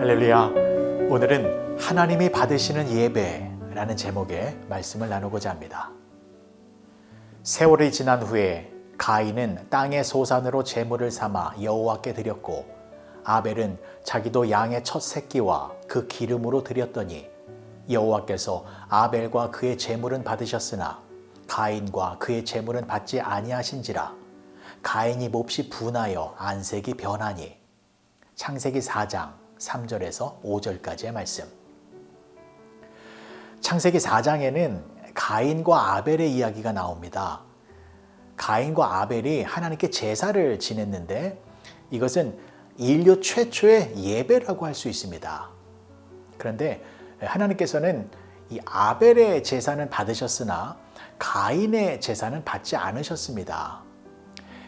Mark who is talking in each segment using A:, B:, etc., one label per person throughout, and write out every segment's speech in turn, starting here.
A: 할렐루야. 오늘은 하나님이 받으시는 예배라는 제목의 말씀을 나누고자 합니다. 세월이 지난 후에 가인은 땅의 소산으로 제물을 삼아 여호와께 드렸고 아벨은 자기도 양의 첫 새끼와 그 기름으로 드렸더니 여호와께서 아벨과 그의 제물은 받으셨으나 가인과 그의 제물은 받지 아니하신지라. 가인이 몹시 분하여 안색이 변하니. 창세기 4장 3절에서 5절까지의 말씀. 창세기 4장에는 가인과 아벨의 이야기가 나옵니다. 가인과 아벨이 하나님께 제사를 지냈는데 이것은 인류 최초의 예배라고 할 수 있습니다. 그런데 하나님께서는 이 아벨의 제사는 받으셨으나 가인의 제사는 받지 않으셨습니다.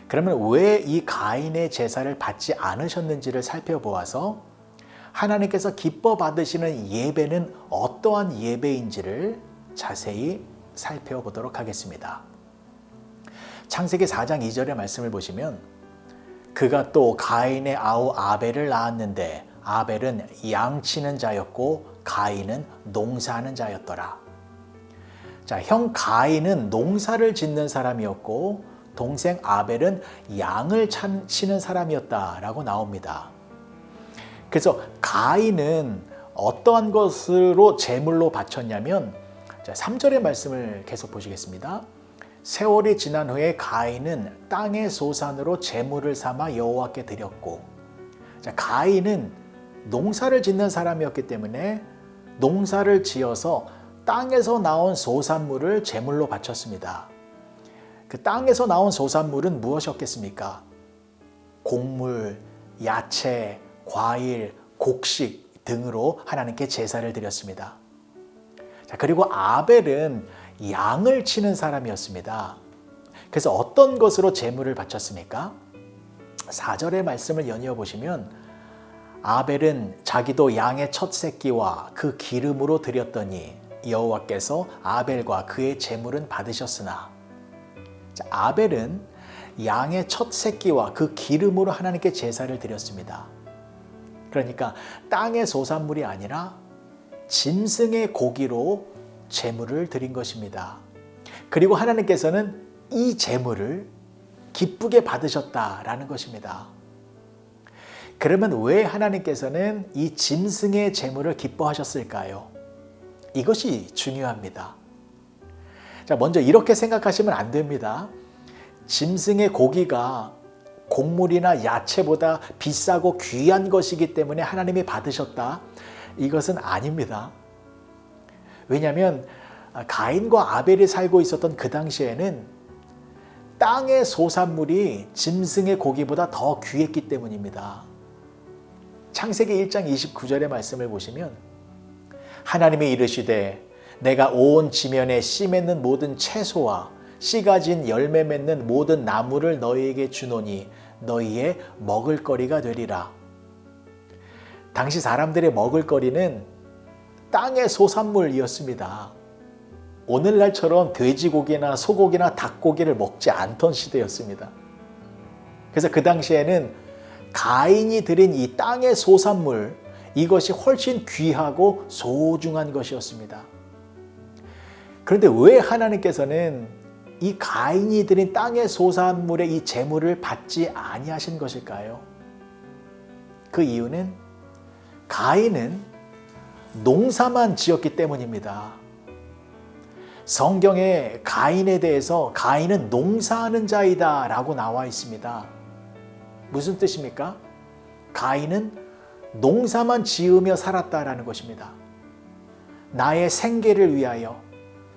A: 그러면 왜 이 가인의 제사를 받지 않으셨는지를 살펴보아서 하나님께서 기뻐 받으시는 예배는 어떠한 예배인지를 자세히 살펴보도록 하겠습니다. 창세기 4장 2절의 말씀을 보시면 그가 또 가인의 아우 아벨을 낳았는데 아벨은 양치는 자였고 가인은 농사하는 자였더라. 자, 형 가인은 농사를 짓는 사람이었고 동생 아벨은 양을 치는 사람이었다라고 나옵니다. 그래서 가인은 어떠한 것으로 제물로 바쳤냐면 3절의 말씀을 계속 보시겠습니다. 세월이 지난 후에 가인은 땅의 소산으로 제물을 삼아 여호와께 드렸고, 가인은 농사를 짓는 사람이었기 때문에 농사를 지어서 땅에서 나온 소산물을 제물로 바쳤습니다. 그 땅에서 나온 소산물은 무엇이었겠습니까? 곡물, 야채, 과일, 곡식 등으로 하나님께 제사를 드렸습니다. 자, 그리고 아벨은 양을 치는 사람이었습니다. 그래서 어떤 것으로 제물을 바쳤습니까? 4절의 말씀을 연이어 보시면 아벨은 자기도 양의 첫 새끼와 그 기름으로 드렸더니 여호와께서 아벨과 그의 제물은 받으셨으나. 자, 아벨은 양의 첫 새끼와 그 기름으로 하나님께 제사를 드렸습니다. 그러니까 땅의 소산물이 아니라 짐승의 고기로 제물을 드린 것입니다. 그리고 하나님께서는 이 제물을 기쁘게 받으셨다라는 것입니다. 그러면 왜 하나님께서는 이 짐승의 제물을 기뻐하셨을까요? 이것이 중요합니다. 자, 먼저 이렇게 생각하시면 안 됩니다. 짐승의 고기가 곡물이나 야채보다 비싸고 귀한 것이기 때문에 하나님이 받으셨다. 이것은 아닙니다. 왜냐하면 가인과 아벨이 살고 있었던 그 당시에는 땅의 소산물이 짐승의 고기보다 더 귀했기 때문입니다. 창세기 1장 29절의 말씀을 보시면 하나님이 이르시되 내가 온 지면에 씨 맺는 모든 채소와 씨 가진 열매 맺는 모든 나무를 너희에게 주노니 너희의 먹을거리가 되리라. 당시 사람들의 먹을거리는 땅의 소산물이었습니다. 오늘날처럼 돼지고기나 소고기나 닭고기를 먹지 않던 시대였습니다. 그래서 그 당시에는 가인이 드린 이 땅의 소산물, 이것이 훨씬 귀하고 소중한 것이었습니다. 그런데 왜 하나님께서는 이 가인이 드린 땅의 소산물의 이 제물을 받지 아니하신 것일까요? 그 이유는 가인은 농사만 지었기 때문입니다. 성경에 가인에 대해서 가인은 농사하는 자이다 라고 나와 있습니다. 무슨 뜻입니까? 가인은 농사만 지으며 살았다라는 것입니다. 나의 생계를 위하여,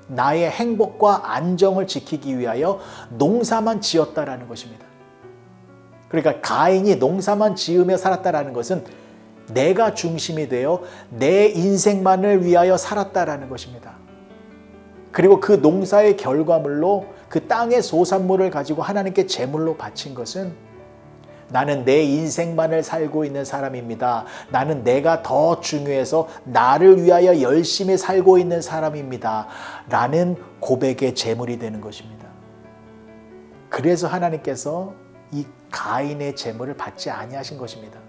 A: 나의 행복과 안정을 지키기 위하여 농사만 지었다라는 것입니다. 그러니까 가인이 농사만 지으며 살았다라는 것은 내가 중심이 되어 내 인생만을 위하여 살았다라는 것입니다. 그리고 그 농사의 결과물로 그 땅의 소산물을 가지고 하나님께 제물로 바친 것은 나는 내 인생만을 살고 있는 사람입니다. 나는 내가 더 중요해서 나를 위하여 열심히 살고 있는 사람입니다. 라는 고백의 제물이 되는 것입니다. 그래서 하나님께서 이 가인의 제물을 받지 아니하신 것입니다.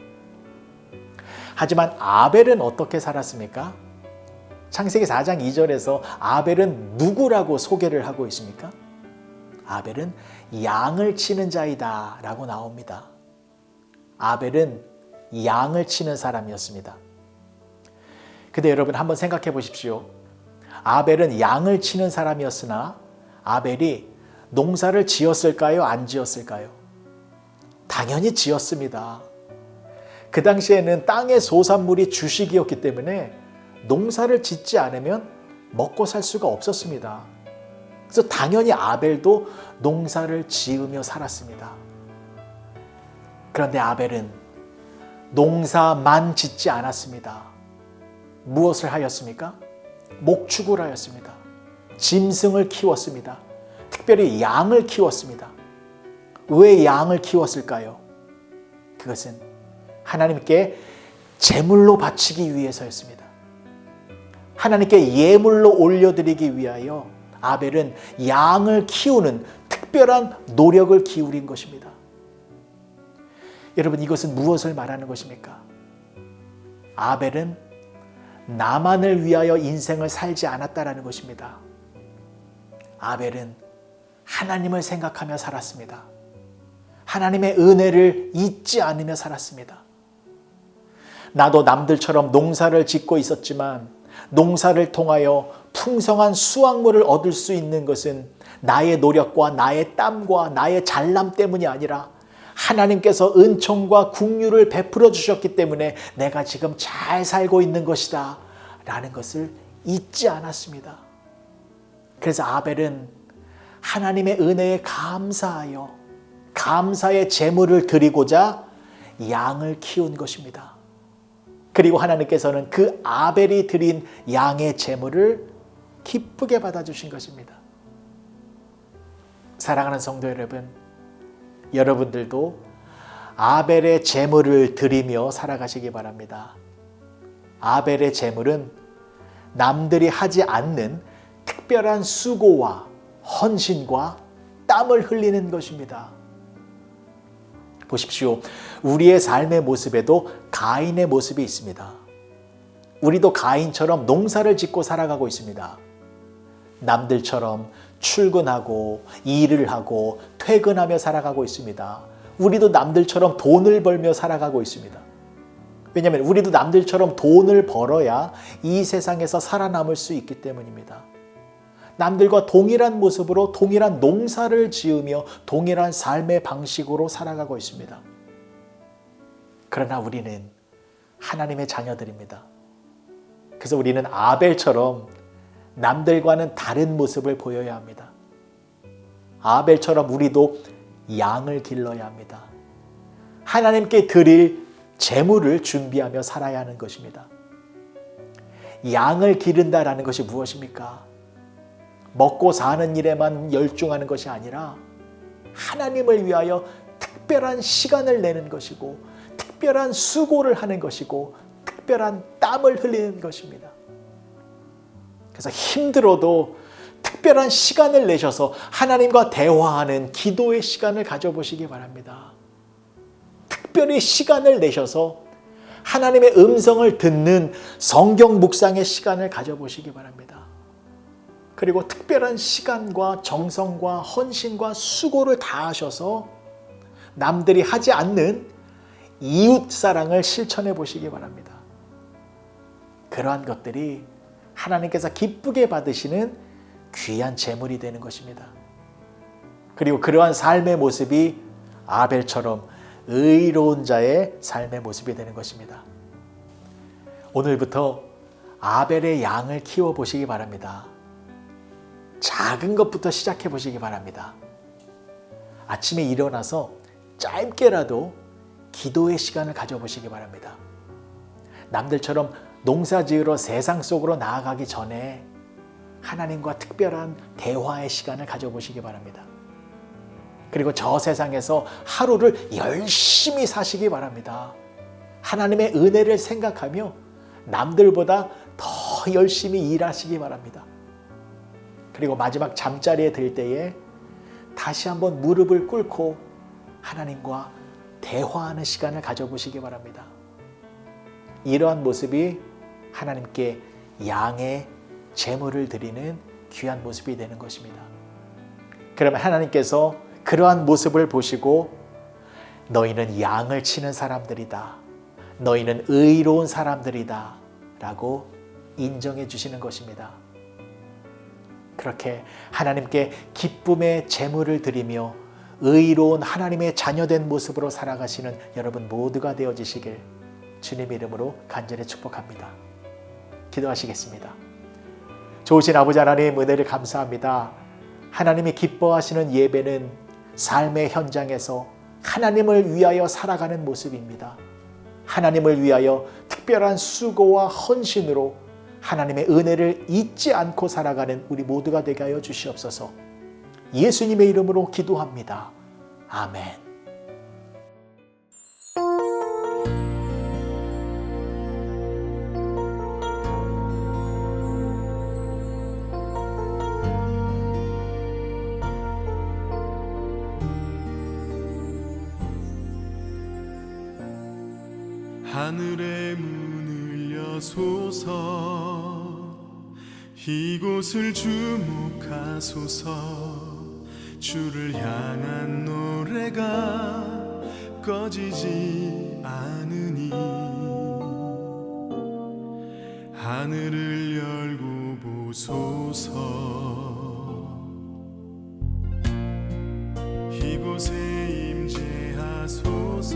A: 하지만 아벨은 어떻게 살았습니까? 창세기 4장 2절에서 아벨은 누구라고 소개를 하고 있습니까? 아벨은 양을 치는 자이다 라고 나옵니다. 아벨은 양을 치는 사람이었습니다. 근데 여러분 한번 생각해 보십시오. 아벨은 양을 치는 사람이었으나 아벨이 농사를 지었을까요? 안 지었을까요? 당연히 지었습니다. 그 당시에는 땅의 소산물이 주식이었기 때문에 농사를 짓지 않으면 먹고 살 수가 없었습니다. 그래서 당연히 아벨도 농사를 지으며 살았습니다. 그런데 아벨은 농사만 짓지 않았습니다. 무엇을 하였습니까? 목축을 하였습니다. 짐승을 키웠습니다. 특별히 양을 키웠습니다. 왜 양을 키웠을까요? 그것은 하나님께 제물로 바치기 위해서였습니다. 하나님께 예물로 올려드리기 위하여 아벨은 양을 키우는 특별한 노력을 기울인 것입니다. 여러분, 이것은 무엇을 말하는 것입니까? 아벨은 나만을 위하여 인생을 살지 않았다라는 것입니다. 아벨은 하나님을 생각하며 살았습니다. 하나님의 은혜를 잊지 않으며 살았습니다. 나도 남들처럼 농사를 짓고 있었지만 농사를 통하여 풍성한 수확물을 얻을 수 있는 것은 나의 노력과 나의 땀과 나의 잘남 때문이 아니라 하나님께서 은총과 긍휼을 베풀어 주셨기 때문에 내가 지금 잘 살고 있는 것이다 라는 것을 잊지 않았습니다. 그래서 아벨은 하나님의 은혜에 감사하여 감사의 제물을 드리고자 양을 키운 것입니다. 그리고 하나님께서는 그 아벨이 드린 양의 제물을 기쁘게 받아주신 것입니다. 사랑하는 성도 여러분, 여러분들도 아벨의 제물을 드리며 살아가시기 바랍니다. 아벨의 제물은 남들이 하지 않는 특별한 수고와 헌신과 땀을 흘리는 것입니다. 보십시오. 우리의 삶의 모습에도 가인의 모습이 있습니다. 우리도 가인처럼 농사를 짓고 살아가고 있습니다. 남들처럼 출근하고 일을 하고 퇴근하며 살아가고 있습니다. 우리도 남들처럼 돈을 벌며 살아가고 있습니다. 왜냐하면 우리도 남들처럼 돈을 벌어야 이 세상에서 살아남을 수 있기 때문입니다. 남들과 동일한 모습으로 동일한 농사를 지으며 동일한 삶의 방식으로 살아가고 있습니다. 그러나 우리는 하나님의 자녀들입니다. 그래서 우리는 아벨처럼 남들과는 다른 모습을 보여야 합니다. 아벨처럼 우리도 양을 길러야 합니다. 하나님께 드릴 제물을 준비하며 살아야 하는 것입니다. 양을 기른다라는 것이 무엇입니까? 먹고 사는 일에만 열중하는 것이 아니라 하나님을 위하여 특별한 시간을 내는 것이고 특별한 수고를 하는 것이고 특별한 땀을 흘리는 것입니다. 그래서 힘들어도 특별한 시간을 내셔서 하나님과 대화하는 기도의 시간을 가져보시기 바랍니다. 특별히 시간을 내셔서 하나님의 음성을 듣는 성경 묵상의 시간을 가져보시기 바랍니다. 그리고 특별한 시간과 정성과 헌신과 수고를 다하셔서 남들이 하지 않는 이웃 사랑을 실천해 보시기 바랍니다. 그러한 것들이 하나님께서 기쁘게 받으시는 귀한 제물이 되는 것입니다. 그리고 그러한 삶의 모습이 아벨처럼 의로운 자의 삶의 모습이 되는 것입니다. 오늘부터 아벨의 양을 키워보시기 바랍니다. 작은 것부터 시작해 보시기 바랍니다. 아침에 일어나서 짧게라도 기도의 시간을 가져보시기 바랍니다. 남들처럼 농사 지으러 세상 속으로 나아가기 전에 하나님과 특별한 대화의 시간을 가져보시기 바랍니다. 그리고 저 세상에서 하루를 열심히 사시기 바랍니다. 하나님의 은혜를 생각하며 남들보다 더 열심히 일하시기 바랍니다. 그리고 마지막 잠자리에 들 때에 다시 한번 무릎을 꿇고 하나님과 대화하는 시간을 가져보시기 바랍니다. 이러한 모습이 하나님께 양의 제물을 드리는 귀한 모습이 되는 것입니다. 그러면 하나님께서 그러한 모습을 보시고 너희는 양을 치는 사람들이다. 너희는 의로운 사람들이다. 라고 인정해 주시는 것입니다. 그렇게 하나님께 기쁨의 제물을 드리며 의로운 하나님의 자녀된 모습으로 살아가시는 여러분 모두가 되어지시길 주님 이름으로 간절히 축복합니다. 기도하시겠습니다. 좋으신 아버지 하나님 은혜를 감사합니다. 하나님이 기뻐하시는 예배는 삶의 현장에서 하나님을 위하여 살아가는 모습입니다. 하나님을 위하여 특별한 수고와 헌신으로 하나님의 은혜를 잊지 않고 살아가는 우리 모두가 되게 하여 주시옵소서. 예수님의 이름으로 기도합니다. 아멘.
B: 하늘의 문을 여소서 이곳을 주목하소서 주를 향한 노래가 꺼지지 않으니 하늘을 열고 보소서 이곳에 임재하소서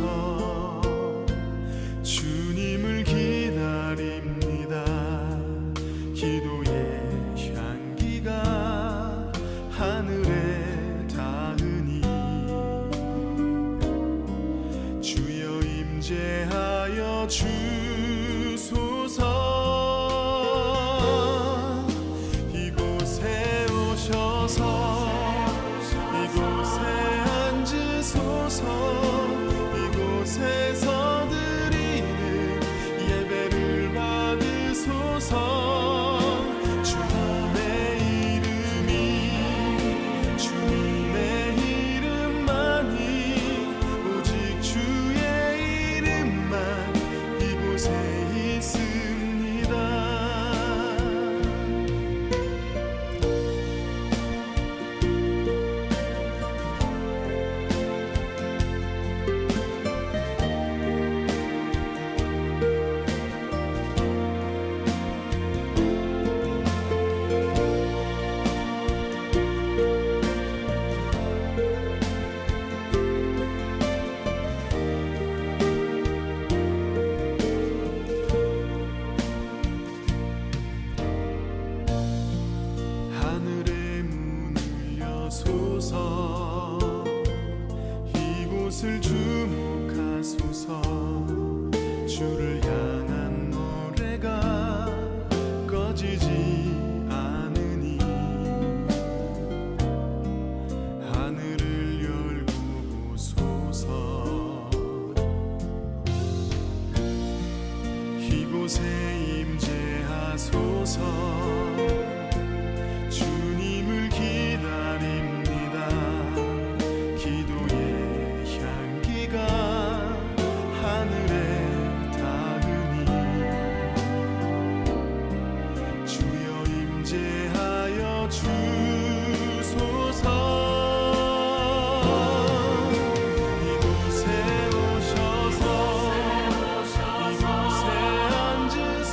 B: 주님을 기다립니다. 기도의 향기가 하늘에 닿으니 주여 임재하여 주소서. 이곳에 오셔서 이곳에 앉으소서. 이곳에서 주님의 이름만이 오직 주의 이름만 이곳에 있습니다. 이곳을 주목하소서 주를 향한 노래가 꺼지지 않으니 하늘을 열고 보소서. 이곳에 임재하소서 주님을 기다립니다. 기도의 향기가 하늘에 닿으니 주여 임재하여 주소서. 이곳에 오셔서 이곳에 앉으소서.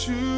B: 주